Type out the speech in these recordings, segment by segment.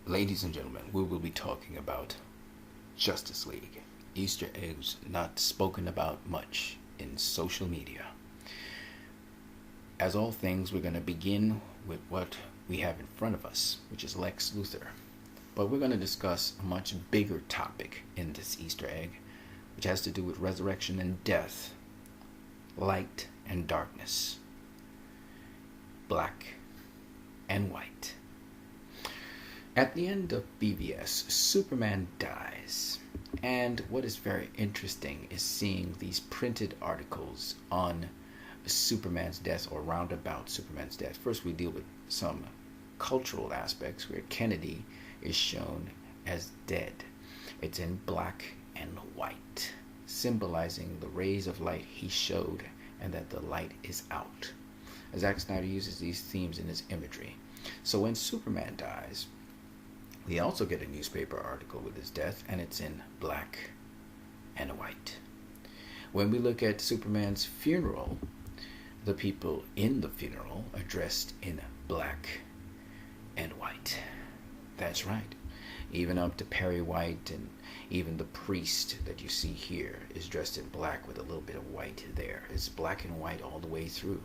Ladies and gentlemen, we will be talking about Justice League. Easter eggs not spoken about much in social media. As all things, we're going to begin with what we have in front of us, which is Lex Luthor. But we're going to discuss a much bigger topic in this Easter egg, which has to do with resurrection and death, light and darkness, black and white. At the end of BVS, Superman dies. And what is very interesting is seeing these printed articles on Superman's death or roundabout Superman's death. First, we deal with some cultural aspects where Kennedy is shown as dead. It's in black and white, symbolizing the rays of light he showed and that the light is out. Zack Snyder uses these themes in his imagery. So when Superman dies, we also get a newspaper article with his death, and it's in black and white. When we look at Superman's funeral, the people in the funeral are dressed in black and white. That's right. Even up to Perry White, and even the priest that you see here is dressed in black with a little bit of white there. It's black and white all the way through.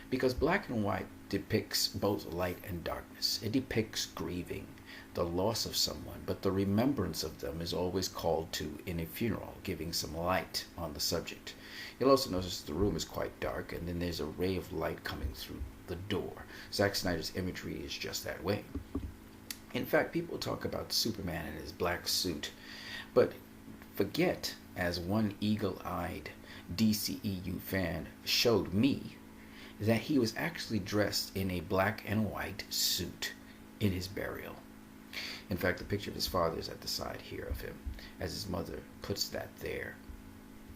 Because black and white depicts both light and darkness. It depicts grieving, the loss of someone, but the remembrance of them is always called to in a funeral, giving some light on the subject. You'll also notice the room is quite dark, and then there's a ray of light coming through the door. Zack Snyder's imagery is just that way. In fact, people talk about Superman in his black suit, but forget, as one eagle-eyed DCEU fan showed me, that he was actually dressed in a black and white suit in his burial. In fact, the picture of his father is at the side here of him, as his mother puts that there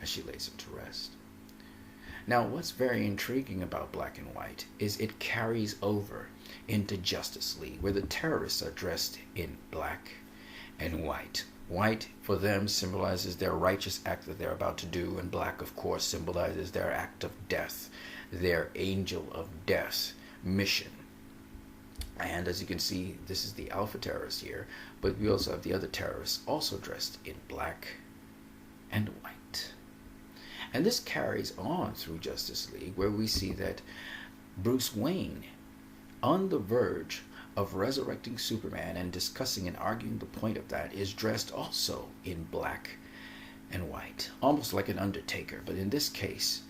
as she lays him to rest. Now, what's very intriguing about black and white is it carries over into Justice League, where the terrorists are dressed in black and white. White, for them, symbolizes their righteous act that they're about to do, and black, of course, symbolizes their act of death, their angel of death mission. And as you can see, this is the Alpha terrorist here, but we also have the other terrorists also dressed in black and white. And this carries on through Justice League, where we see that Bruce Wayne, on the verge of resurrecting Superman and discussing and arguing the point of that, is dressed also in black and white, almost like an undertaker. But in this case,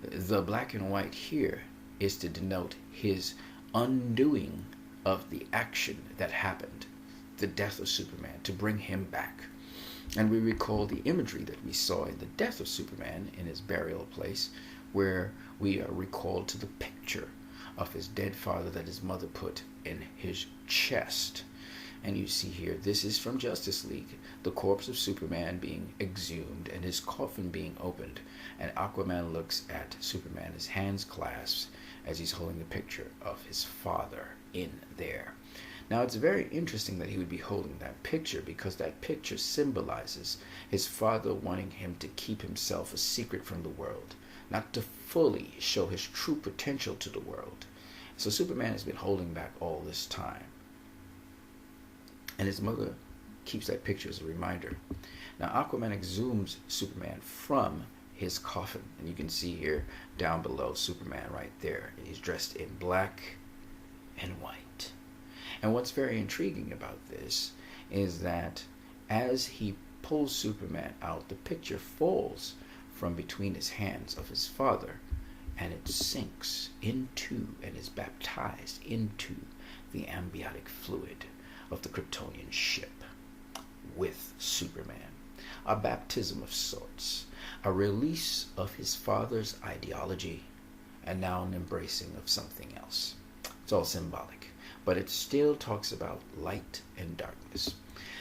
the black and white here is to denote his undoing of the action that happened, the death of Superman, to bring him back. And we recall the imagery that we saw in the death of Superman in his burial place, where we are recalled to the picture of his dead father that his mother put in his chest. And you see here, this is from Justice League, the corpse of Superman being exhumed and his coffin being opened. And Aquaman looks at Superman, his hands clasped, as he's holding the picture of his father in there. Now, it's very interesting that he would be holding that picture, because that picture symbolizes his father wanting him to keep himself a secret from the world, not to fully show his true potential to the world. So Superman has been holding back all this time. And his mother keeps that picture as a reminder. Now, Aquaman exhumes Superman from his coffin. And you can see here down below Superman right there. He's dressed in black and white. And what's very intriguing about this is that as he pulls Superman out, the picture falls from between his hands of his father, and it sinks into and is baptized into the amniotic fluid of the Kryptonian ship with Superman. A baptism of sorts, a release of his father's ideology, and now an embracing of something else. It's all symbolic, but it still talks about light and darkness.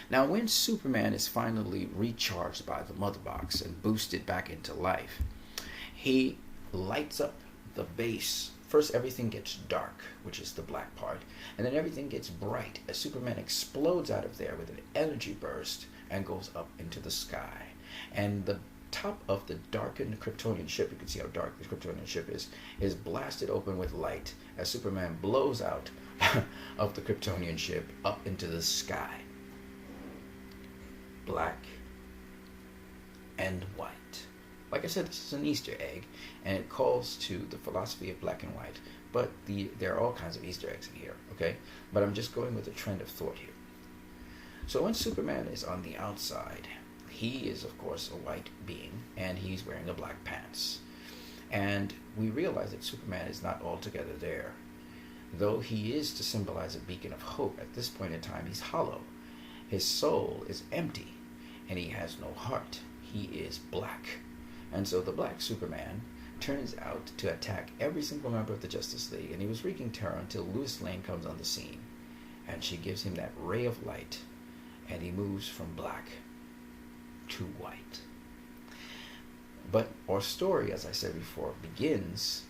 Now, when Superman is finally recharged by the mother box and boosted back into life, he lights up the base. First, everything gets dark, which is the black part, and then everything gets bright as Superman explodes out of there with an energy burst and goes up into the sky. And the top of the darkened Kryptonian ship, you can see how dark the Kryptonian ship is blasted open with light as Superman blows out of the Kryptonian ship up into the sky. Black and white. Like I said, this is an Easter egg, and it calls to the philosophy of black and white, but there are all kinds of Easter eggs in here, okay? But I'm just going with a trend of thought here. So when Superman is on the outside, he is, of course, a white being, and he's wearing a black pants. And we realize that Superman is not altogether there. Though he is to symbolize a beacon of hope, at this point in time, he's hollow. His soul is empty, and he has no heart. He is black. And so the black Superman turns out to attack every single member of the Justice League, and he was wreaking terror until Lois Lane comes on the scene, and she gives him that ray of light, and he moves from black to white. But our story, as I said before, begins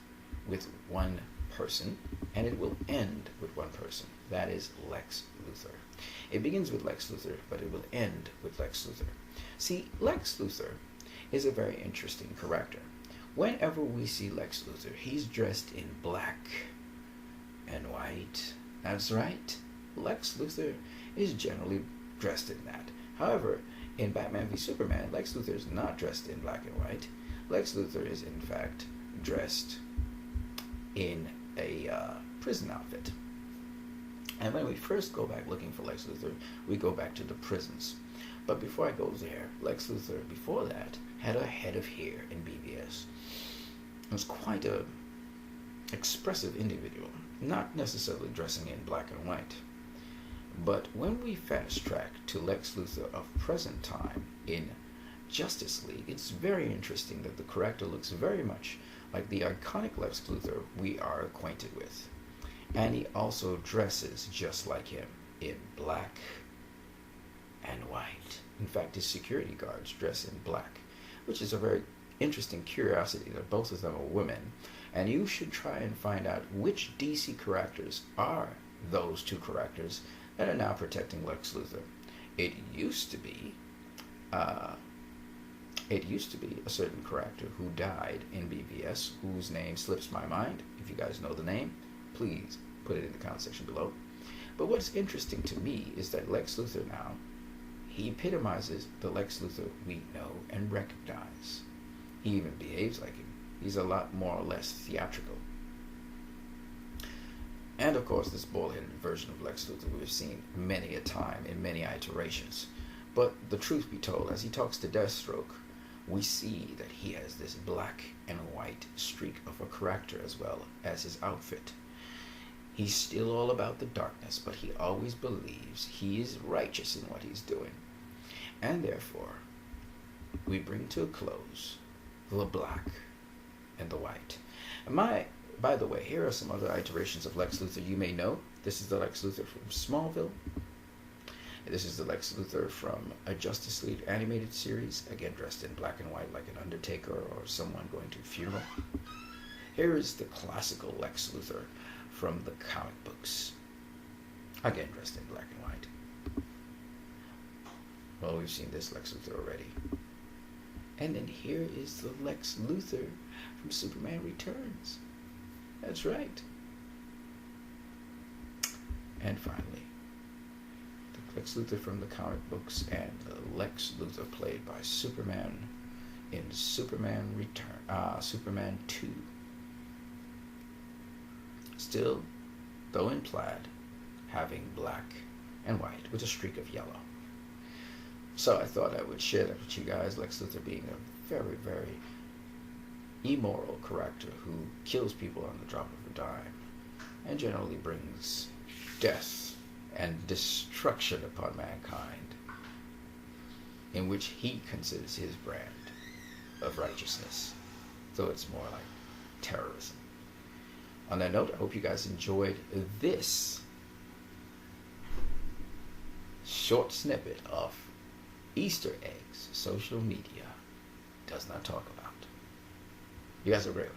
with one person, and it will end with one person. That is Lex Luthor. It begins with Lex Luthor, but it will end with Lex Luthor. See, Lex Luthor is a very interesting character. Whenever we see Lex Luthor, he's dressed in black and white. That's right. Lex Luthor is generally dressed in that. However, in Batman v Superman, Lex Luthor is not dressed in black and white. Lex Luthor is, in fact, dressed in a prison outfit. And when we first go back looking for Lex Luthor, we go back to the prisons. But before I go there, Lex Luthor, before that, had a head of hair in BVS. He was quite a expressive individual, not necessarily dressing in black and white. But when we fast track to Lex Luthor of present time in Justice League, it's very interesting that the character looks very much like the iconic Lex Luthor we are acquainted with. And he also dresses just like him in black and white. In fact, his security guards dress in black, which is a very interesting curiosity that both of them are women. And you should try and find out which DC characters are those two characters that are now protecting Lex Luthor. It used to be a certain character who died in BVS, whose name slips my mind. If you guys know the name, please put it in the comment section below. But what's interesting to me is that Lex Luthor now, he epitomizes the Lex Luthor we know and recognize. He even behaves like him. He's a lot more or less theatrical. And of course, this bald-headed version of Lex Luthor we've seen many a time in many iterations. But the truth be told, as he talks to Deathstroke, we see that he has this black and white streak of a character as well as his outfit. He's still all about the darkness, but he always believes he is righteous in what he's doing. And therefore, we bring to a close the black and the white. By the way, here are some other iterations of Lex Luthor you may know. This is the Lex Luthor from Smallville. This is the Lex Luthor from a Justice League animated series, again dressed in black and white like an undertaker or someone going to a funeral. Here is the classical Lex Luthor from the comic books, again dressed in black and white. Well, we've seen this Lex Luthor already. And then here is the Lex Luthor from Superman Returns. That's right. And finally, the Lex Luthor from the comic books and the Lex Luthor played by Superman in Superman 2. Still, though in plaid, having black and white with a streak of yellow. So I thought I would share that with you guys, Lex Luthor being a very, very immoral character who kills people on the drop of a dime and generally brings death and destruction upon mankind, in which he considers his brand of righteousness, though it's more like terrorism. On that note, I hope you guys enjoyed this short snippet of Easter eggs social media does not talk about. You guys are great.